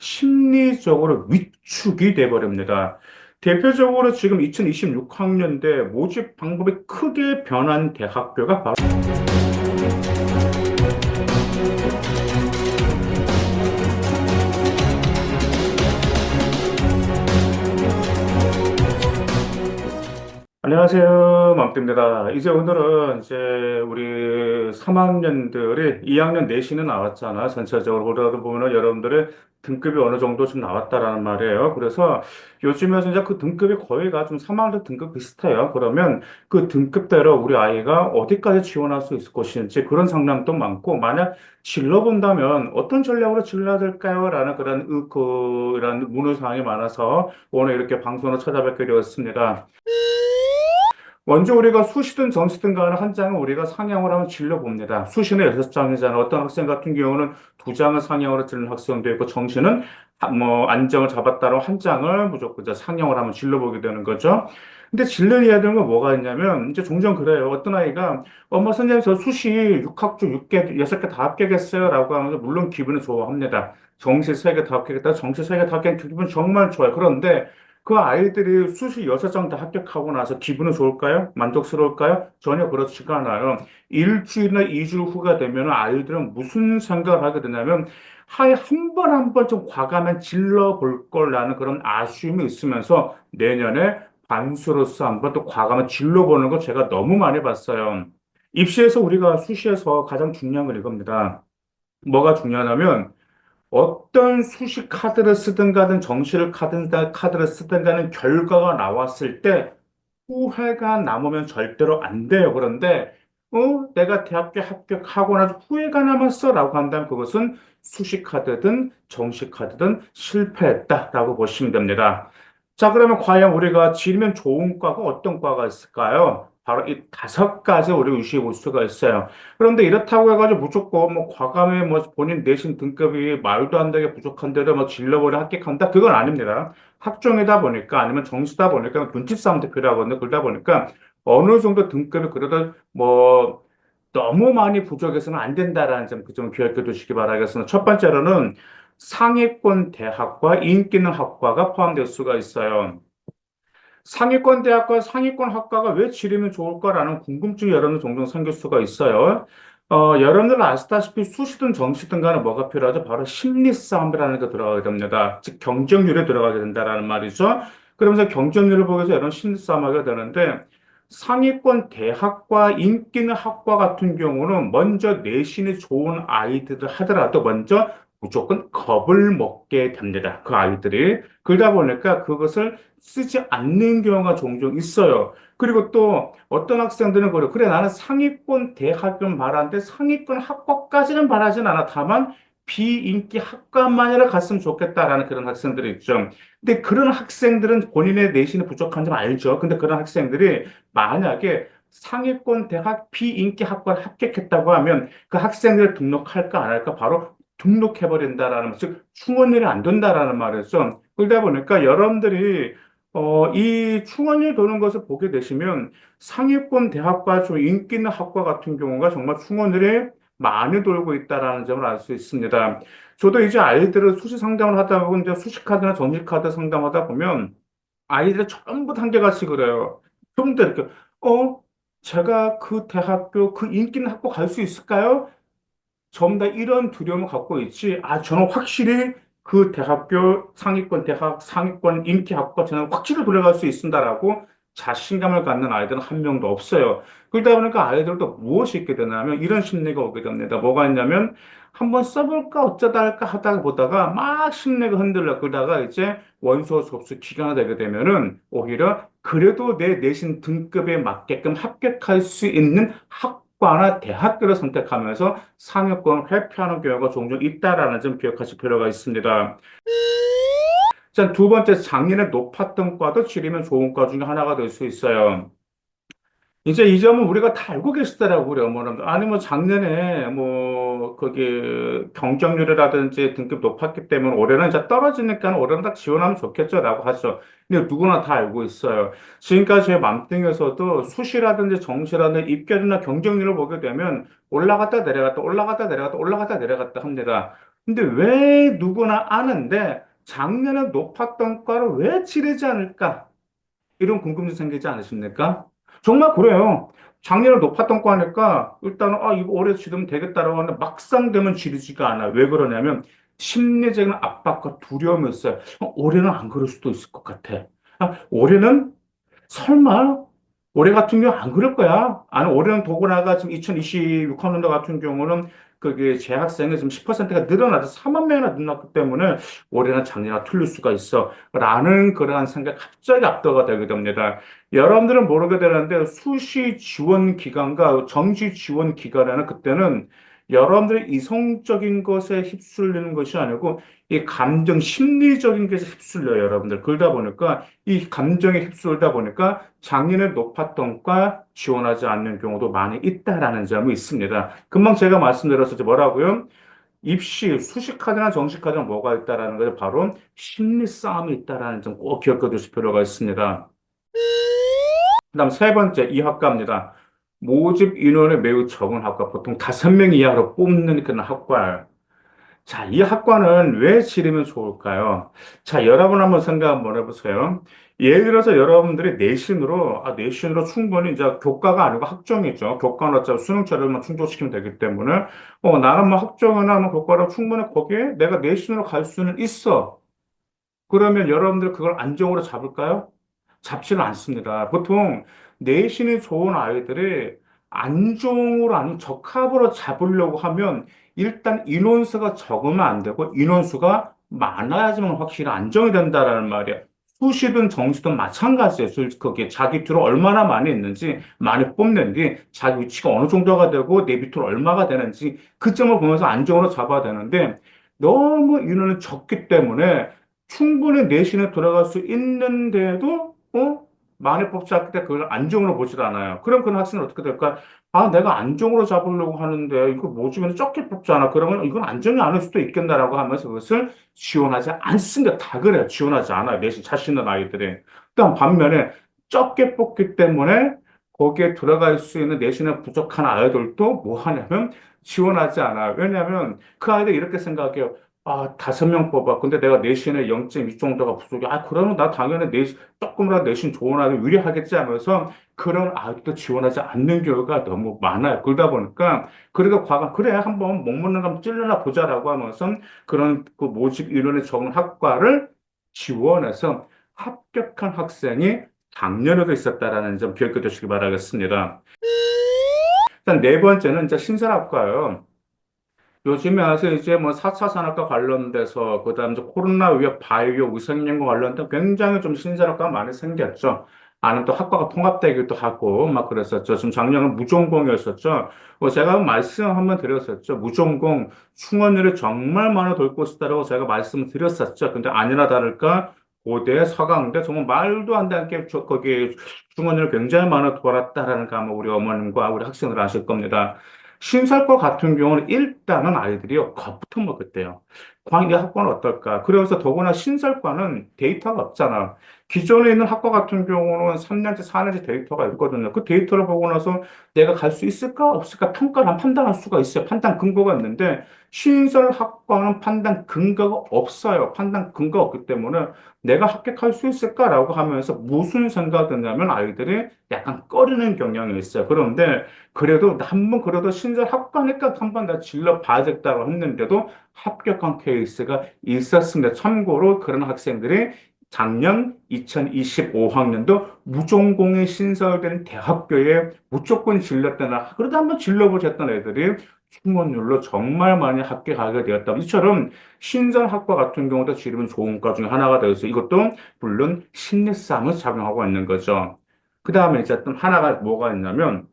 심리적으로 위축이 돼버립니다. 대표적으로 지금 2026학년대 모집 방법이 크게 변한 대학교가 바로 안녕하세요. 맘띠입니다. 이제 오늘은 이제 우리 3학년들이 2학년 내신은 나왔잖아. 전체적으로 그러다 보면은 여러분들의 등급이 어느 정도 좀 나왔다라는 말이에요. 그래서 요즘에 이제 그 등급이 거의가 좀 3학년 등급 비슷해요. 그러면 그 등급대로 우리 아이가 어디까지 지원할 수 있을 것인지 그런 상담도 많고, 만약 질러본다면 어떤 전략으로 질러야 될까요? 라는 그런 문의사항이 많아서 오늘 이렇게 방송으로 찾아뵙게 되었습니다. 먼저 우리가 수시든 정시든 간에 한 장을 우리가 상향을 하면 질러봅니다. 수시는 6장이잖아. 어떤 학생 같은 경우는 2장을 상향으로 찌는 학생도 있고, 정시는 안정을 잡았다로 한 장을 무조건 이제 상향을 하면 질러보게 되는 거죠. 근데 질러야 되는 건 뭐가 있냐면, 이제 종종 그래요. 어떤 아이가, 엄마 선생님 저 수시 6학주 6개, 6개 다 합격했어요. 라고 하면서 물론 기분은 좋아합니다. 정시 3개 다 합격했다. 정시 3개 다 합격한 기분 정말 좋아요. 그런데 그 아이들이 수시 6장 다 합격하고 나서 기분은 좋을까요? 만족스러울까요? 전혀 그렇지가 않아요. 일주일이나 2주 후가 되면 아이들은 무슨 생각을 하게 되냐면, 하에 한 번 한 번 좀 과감한 질러 볼 거라는 그런 아쉬움이 있으면서 내년에 반수로서 한 번 또 과감한 질러 보는 거 제가 너무 많이 봤어요. 입시에서 우리가 수시에서 가장 중요한 건 이겁니다. 뭐가 중요하냐면, 어떤 수식 카드를 쓰든 가든 정시를 카드를 쓰든 가는 결과가 나왔을 때 후회가 남으면 절대로 안 돼요. 그런데 내가 대학교 합격하고 나서 후회가 남았어라고 한다면 그것은 수식 카드든 정시 카드든 실패했다라고 보시면 됩니다. 자, 그러면 과연 우리가 지면 좋은 과가 어떤 과가 있을까요? 바로 이 5가지 우리가 유시해 볼 수가 있어요. 그런데 이렇다고 해가지고 무조건 뭐 과감히 뭐 본인 내신 등급이 말도 안 되게 부족한데도 막 질러버려 합격한다? 그건 아닙니다. 학종이다 보니까 아니면 정시다 보니까 눈치 싸움도 필요하거든요. 그러다 보니까 어느 정도 등급이 그래도 뭐 너무 많이 부족해서는 안 된다라는 점, 그 점 기억해 두시기 바라겠습니다. 첫 번째로는 상위권 대학과 인기 있는 학과가 포함될 수가 있어요. 상위권 대학과 상위권 학과가 왜 지르면 좋을까라는 궁금증이 여러분 종종 생길 수가 있어요. 여러분들 아시다시피 수시든 정시든 간에 뭐가 필요하죠? 바로 심리 싸움이라는 게 들어가게 됩니다. 즉, 경쟁률에 들어가게 된다라는 말이죠. 그러면서 경쟁률을 보기 위해서 이런 심리 싸움하게 되는데, 상위권 대학과 인기 있는 학과 같은 경우는 먼저 내신이 좋은 아이들을 하더라도 먼저 무조건 겁을 먹게 됩니다. 그 아이들이. 그러다 보니까 그것을 쓰지 않는 경우가 종종 있어요. 그리고 또 어떤 학생들은 그래 나는 상위권 대학은 바라는데 상위권 학과까지는 바라진 않아. 다만 비인기 학과만이라 갔으면 좋겠다라는 그런 학생들이 있죠. 근데 그런 학생들은 본인의 내신이 부족한 점 알죠. 근데 그런 학생들이 만약에 상위권 대학 비인기 학과를 합격했다고 하면 그 학생들을 등록할까 안 할까 바로 등록해버린다라는, 즉, 충원일이 안 된다라는 말이죠. 그러다 보니까 여러분들이 이 충원이 도는 것을 보게 되시면 상위권 대학과 좀 인기 있는 학과 같은 경우가 정말 충원들이 많이 돌고 있다라는 점을 알 수 있습니다. 저도 이제 아이들을 수시 상담을 하다 보면 이제 수시 카드나 정시 카드 상담하다 보면 아이들이 전부 다 한결같이 그래요. 좀 더 이렇게 어 제가 그 대학교 그 인기 있는 학교 갈 수 있을까요? 전부 다 이런 두려움을 갖고 있지. 저는 확실히 그 대학교 상위권 대학, 상위권 인기 학과 저는 확실히 들어갈 수 있습니다라고 자신감을 갖는 아이들은 한 명도 없어요. 그러다 보니까 아이들도 무엇이 있게 되냐면 이런 심리가 오게 됩니다. 뭐가 있냐면 한번 써볼까 어쩌다 할까 하다가 보다가 막 심리가 흔들려. 그러다가 이제 원서 접수 기간이 되게 되면은 오히려 그래도 내 내신 등급에 맞게끔 합격할 수 있는 과나 대학교를 선택하면서 상위권을 회피하는 경우가 종종 있다라는 점 기억하실 필요가 있습니다. 자, 두 번째, 작년에 높았던 과도 줄이면 좋은 과 중에 하나가 될 수 있어요. 이제 이 점은 우리가 다 알고 계시더라고요, 우리 어머님들. 아니, 뭐, 작년에, 뭐, 거기, 경쟁률이라든지 등급 높았기 때문에 올해는 이제 떨어지니까 올해는 딱 지원하면 좋겠죠, 라고 하죠. 근데 누구나 다 알고 있어요. 지금까지 제 맘등에서도 수시라든지 정시라든지 입결이나 경쟁률을 보게 되면 올라갔다 내려갔다, 올라갔다 내려갔다, 올라갔다 내려갔다 합니다. 근데 왜 누구나 아는데 작년에 높았던 과를 왜 지르지 않을까? 이런 궁금증 생기지 않으십니까? 정말 그래요. 작년에 높았던 과니까 일단은 이거 올해 지르면 되겠다라고 하는데 막상 되면 지르지가 않아. 왜 그러냐면 심리적인 압박과 두려움이 있어요. 올해는 안 그럴 수도 있을 것 같아. 올해는 설마 올해 같은 경우 안 그럴 거야. 아니, 올해는 더구나가 지금 2026학년도 같은 경우는 그게 재학생이 지금 10%가 늘어나서 4만 명이나 늘어났기 때문에 올해는 작년과 틀릴 수가 있어. 라는 그러한 생각이 갑자기 압도가 되게 됩니다. 여러분들은 모르게 되는데 수시 지원 기간과 정시 지원 기간에는 그때는 여러분들의 이성적인 것에 휩쓸리는 것이 아니고 이 감정 심리적인 것에 휩쓸려요, 여러분들. 그러다 보니까 이 감정에 휩쓸다 보니까 작년에 높았던 과 지원하지 않는 경우도 많이 있다라는 점이 있습니다. 금방 제가 말씀드렸었죠. 뭐라고요? 입시, 수시카드나 정시카드는 뭐가 있다라는 거죠. 바로 심리 싸움이 있다라는 점 꼭 기억해 두실 필요가 있습니다. 그다음 세 번째, 이 학과입니다. 모집 인원이 매우 적은 학과, 보통 5명 이하로 뽑는 그런 학과예요. 자, 이 학과는 왜 지르면 좋을까요? 자, 여러분 한번 생각 한번 해보세요. 예를 들어서 여러분들이 내신으로 충분히 이제 교과가 아니고 학종이죠. 교과는 어차피 수능 자료만 충족시키면 되기 때문에, 나는 뭐 학종이나 뭐 교과로 충분히 거기에 내가 내신으로 갈 수는 있어. 그러면 여러분들 그걸 안정으로 잡을까요? 잡지는 않습니다. 보통 내신이 좋은 아이들이 안종으로 아니면 적합으로 잡으려고 하면 일단 인원수가 적으면 안 되고 인원수가 많아야지만 확실히 안정이 된다라는 말이에요. 수시든 정시든 마찬가지예요. 거기에 자기 밑으로 얼마나 많이 있는지, 많이 뽑는지, 자기 위치가 어느 정도가 되고 내 밑으로 얼마가 되는지 그 점을 보면서 안정으로 잡아야 되는데 너무 인원이 적기 때문에 충분히 내신에 들어갈 수 있는데도, 많이 뽑지 않기 때문에 그걸 안정으로 보질 않아요. 그럼 그런 학생은 어떻게 될까? 내가 안정으로 잡으려고 하는데, 이거 모집에는 적게 뽑잖아. 그러면 이건 안정이 아닐 수도 있겠다라고 하면서 그것을 지원하지 않습니다. 다 그래요. 지원하지 않아요. 내신 자신 있는 아이들이. 그다음 반면에 적게 뽑기 때문에 거기에 들어갈 수 있는 내신에 부족한 아이들도 뭐 하냐면 지원하지 않아요. 왜냐하면 그 아이들이 이렇게 생각해요. 5명 뽑아. 근데 내가 내신에 0.2 정도가 부족해. 그러면 나 당연히 조금이라도 내신 좋은 아이 유리하겠지 하면서 그런 아이도 지원하지 않는 경우가 너무 많아요. 그러다 보니까, 그래도 그래, 한번 못 먹는 거 한번 찔러나 보자라고 하면서 그런 그 모집 인원에 적은 학과를 지원해서 합격한 학생이 작년에도 있었다라는 점 기억해 두시기 바라겠습니다. 일단 네 번째는 이제 신설학과예요. 요즘에 와서 이제 뭐 4차 산업과 관련돼서, 그다음 이제 코로나 위협, 바이오, 위생연구 관련된 굉장히 좀 신사업과 많이 생겼죠. 아는 또 학과가 통합되기도 하고, 막 그랬었죠. 지금 작년은 무전공이었었죠. 제가 말씀 한번 드렸었죠. 무전공 충원율이 정말 많이 돌 것이다라고 제가 말씀을 드렸었죠. 근데 아니나 다를까, 고대, 서강대, 정말 말도 안 되는 게 거기 충원율이 굉장히 많이 돌았다라는 거 아마 우리 어머님과 우리 학생들 아실 겁니다. 신설과 같은 경우는 일단은 아이들이요, 겁부터 먹었대요. 광대 학과는 어떨까? 그러면서 더구나 신설과는 데이터가 없잖아. 기존에 있는 학과 같은 경우는 3년째, 4년째 데이터가 있거든요. 그 데이터를 보고 나서 내가 갈 수 있을까? 없을까? 평가를 판단할 수가 있어요. 판단 근거가 있는데, 신설 학과는 판단 근거가 없어요. 판단 근거가 없기 때문에 내가 합격할 수 있을까라고 하면서 무슨 생각이 드냐면 아이들이 약간 꺼리는 경향이 있어요. 그런데 그래도 한번 그래도 신설 학과니까 한번 다 질러 봐야겠다고 했는데도 합격한 케이스가 있었습니다. 참고로 그런 학생들이 작년 2025학년도 무전공이 신설된 대학교에 무조건 진렀다나 그래도 한번 질러보자 했던 애들이 충원율로 정말 많이 합격하게 되었다. 이처럼 신설학과 같은 경우도 지르면 좋은 과 중에 하나가 되어서 이것도 물론 심리 싸움을 작용하고 있는 거죠. 그 다음에 이제 또 하나가 뭐가 있냐면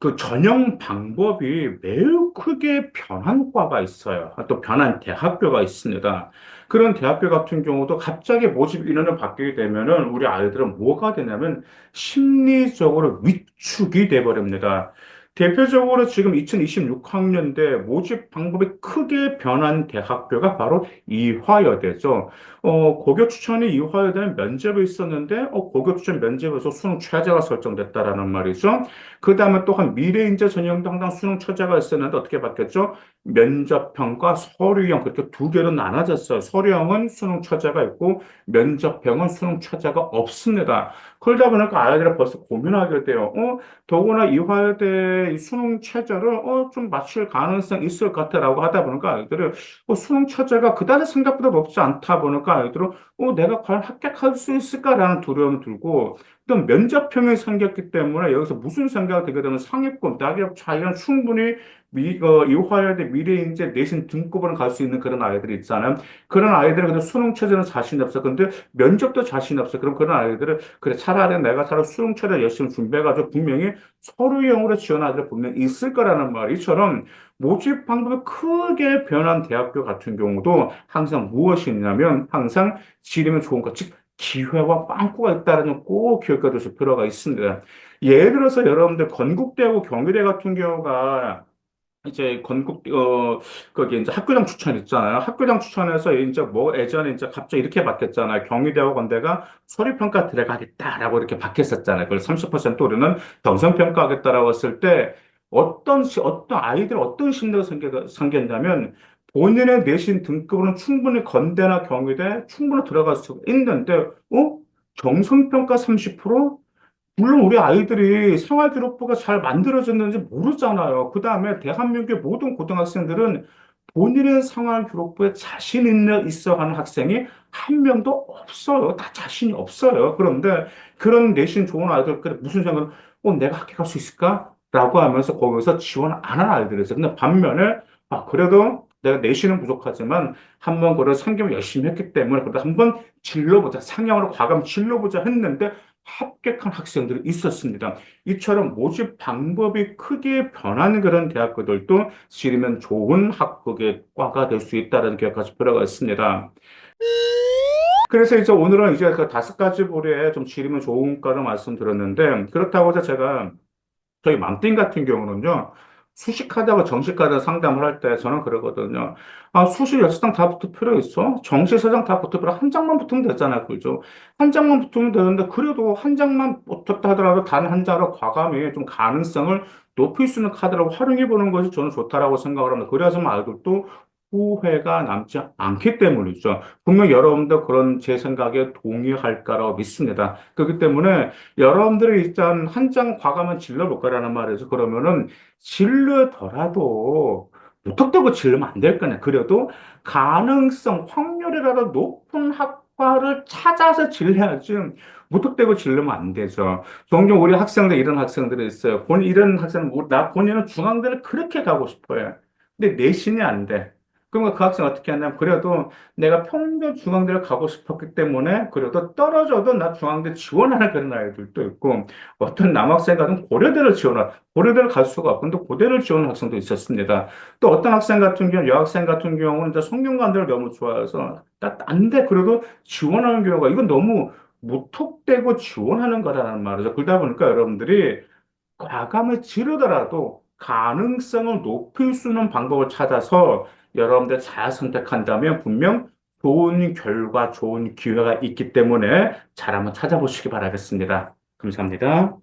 그 전형 방법이 매우 크게 변한 과가 있어요. 또 변한 대학교가 있습니다. 그런 대학교 같은 경우도 갑자기 모집 인원을 바뀌게 되면은 우리 아이들은 뭐가 되냐면 심리적으로 위축이 돼버립니다. 대표적으로 지금 2026학년대 모집 방법이 크게 변한 대학교가 바로 이화여대죠. 고교 추천이 이화여대는 면접이 있었는데, 고교 추천 면접에서 수능 최저가 설정됐다라는 말이죠. 그 다음에 또한 미래인재 전형도 항상 수능 최저가 있었는데 어떻게 바뀌었죠? 면접형과 서류형 그렇게 두 개로 나눠졌어요. 서류형은 수능 최저가 있고 면접형은 수능 최저가 없습니다. 그러다 보니까 아이들이 벌써 고민하게 돼요. 더구나 이화여대 이 수능 최저를 좀 맞출 가능성 있을 것 같아라고 하다 보니까 아이들이 수능 최저가 그다지 생각보다 높지 않다 보니까 아이들은 내가 과연 합격할 수 있을까라는 두려움이 들고 또 면접형이 생겼기 때문에 여기서 무슨 생각이 들게 되면 상위권, 낙엽 차이는 충분히 이화여대 미래인재 내신 등급으로 갈 수 있는 그런 아이들이 있잖아요. 그런 아이들은 근데 수능 최저는 자신이 없어. 근데 면접도 자신이 없어. 그럼 그런 아이들은 그래 차라리 내가 차라리 수능 최저 열심히 준비해가지고 분명히 서류형으로 지원한 아이들 분명히 있을 거라는 말. 이처럼 모집 방법이 크게 변한 대학교 같은 경우도 항상 무엇이 있냐면 항상 지르면 좋은 것, 즉 기회와 빵꾸가 있다는 점 꼭 기억해 두실 필요가 있습니다. 예를 들어서 여러분들 건국대하고 경희대 같은 경우가 이제 거기 이제 학교장 추천 있잖아요. 학교장 추천해서 이제 뭐 예전에 이제 갑자기 이렇게 바뀌었잖아요. 경희대와 건대가 서류평가 들어가겠다라고 이렇게 바뀌었었잖아요. 그걸 30% 우리는 정성평가하겠다라고 했을 때 어떤 아이들 어떤 심리가 생겼냐면 본인의 내신 등급으로는 충분히 건대나 경희대 충분히 들어갈 수 있는데, 정성평가 30%? 물론 우리 아이들이 생활기록부가 잘 만들어졌는지 모르잖아요. 그 다음에 대한민국의 모든 고등학생들은 본인의 생활기록부에 자신 있어 하는 학생이 한 명도 없어요. 다 자신이 없어요. 그런데 그런 내신 좋은 아이들끼리 무슨 생각을, 내가 합격할 수 있을까? 라고 하면서 거기서 지원 안 하는 아이들이 있어요. 근데 반면에, 그래도 내가 내신은 부족하지만 한번 그래 상경을 열심히 했기 때문에 그래도 한번 질러보자. 상향으로 과감 질러보자 했는데 합격한 학생들이 있었습니다. 이처럼 모집 방법이 크게 변한 그런 대학교들도 지르면 좋은 학국의 과가 될 수 있다는 기억하실 필요가 있습니다. 그래서 이제 오늘은 이제 그 다섯 가지 부류에 좀 지르면 좋은 과를 말씀드렸는데 그렇다고 해서 제가 저희 맘띵 같은 경우는요, 수식하다가 정식하다 상담을 할 때 저는 그러거든요. 수식 여섯 장 다 붙을 필요 있어? 정시 세 장 다 붙을 필요 한 장만 붙으면 되잖아요. 그죠? 한 장만 붙으면 되는데, 그래도 한 장만 붙었다 하더라도 단 한 장으로 과감히 좀 가능성을 높일 수 있는 카드라고 활용해 보는 것이 저는 좋다라고 생각을 합니다. 그래야지만 아이들도 후회가 남지 않기 때문이죠. 분명 여러분도 그런 제 생각에 동의할 거라고 믿습니다. 그렇기 때문에 여러분들이 일단 한 장 과감한 질러볼 거라는 말이죠. 그러면은 질르더라도 무턱대고 질르면 안 될 거네. 그래도 가능성, 확률이라도 높은 학과를 찾아서 질러야지 무턱대고 질르면 안 되죠. 종종 우리 학생들 이런 학생들이 있어요. 이런 학생은 본인은 중앙대를 그렇게 가고 싶어요. 근데 내신이 안 돼. 그러면 그 학생 어떻게 하냐면 그래도 내가 평균 중앙대를 가고 싶었기 때문에 그래도 떨어져도 나 중앙대 지원하는 그런 아이들도 있고 어떤 남학생 같은 고려대를 갈 수가 없고 근데 고대를 지원하는 학생도 있었습니다. 또 어떤 학생 같은 경우 여학생 같은 경우는 이제 성균관대를 너무 좋아해서 안 돼. 그래도 지원하는 경우가 이건 너무 무턱대고 지원하는 거라는 말이죠. 그러다 보니까 여러분들이 과감히 지르더라도 가능성을 높일 수 있는 방법을 찾아서 여러분들 잘 선택한다면 분명 좋은 결과, 좋은 기회가 있기 때문에 잘 한번 찾아보시기 바라겠습니다. 감사합니다.